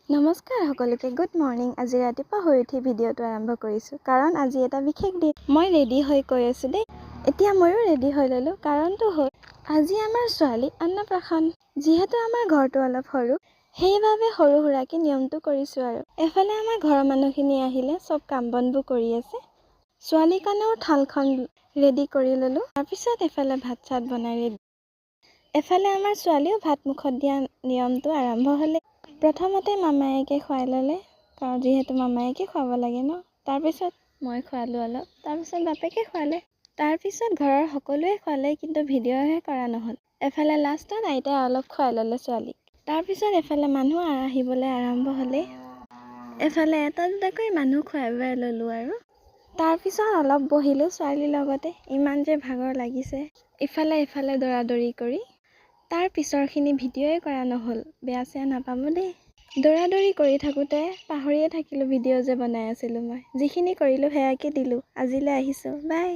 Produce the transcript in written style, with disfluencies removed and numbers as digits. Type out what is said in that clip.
নমস্কাৰ সকলোকে good morning. আজি ৰাতিপুৱা শুই উঠি ভিডিঅ'টো আৰম্ভ কৰিছোঁ কাৰণ আজি এটা বিশেষ দিন। মই ৰেডি হৈ কৈ আছোঁ দেই। এতিয়া ময়ো ৰেডি হৈ ল'লোঁ। কাৰণটো হ'ল আজি আমাৰ ছোৱালী অন্নপ্ৰাশন। যিহেতু আমাৰ ঘৰটো অলপ সৰু, সেইবাবে সৰু সুৰাকৈ নিয়মটো কৰিছোঁ আৰু। এফালে আমাৰ ঘৰৰ মানুহখিনি আহিলে, চব কাম বনবোৰ কৰি আছে। ছোৱালীৰ কাৰণেও থালখন ৰেডি কৰি ল'লোঁ। তাৰপিছত এফালে ভাত চাত বনাই ৰেডি। এফালে আমাৰ ছোৱালীও ভাত মুখত দিয়া নিয়মটো আৰম্ভ হ'লে। প্ৰথমতে মামায়েকে খুৱাই ল'লে, কাৰণ যিহেতু মামায়েকে খুৱাব লাগে ন। তাৰপিছত মই খোৱালোঁ অলপ, তাৰপিছত বাপেকে খুৱালে, তাৰপিছত ঘৰৰ সকলোৱে খুৱালে, কিন্তু ভিডিঅ'হে কৰা নহ'ল। এফালে লাষ্টত আইতাই অলপ খুৱাই ল'লে ছোৱালীক। তাৰপিছত এফালে মানুহ আহিবলৈ আৰম্ভ হ'লে। এফালে এটা দুটাকৈ মানুহ খুৱাই ল'লোঁ আৰু। তাৰপিছত অলপ বহিলোঁ ছোৱালীৰ লগতে। ইমান যে ভাগৰ লাগিছে ইফালে দৌৰাদৌৰি কৰি। তাৰ পিছৰখিনি ভিডিঅ'ই কৰা নহ'ল, বেয়া চেয়া নাপাব দেই। দৌৰাদৌৰি কৰি থাকোঁতে পাহৰিয়ে থাকিলোঁ ভিডিঅ' যে বনাই আছিলোঁ মই। যিখিনি কৰিলোঁ সেয়াকে দিলোঁ। আজিলৈ আহিছোঁ, বাই।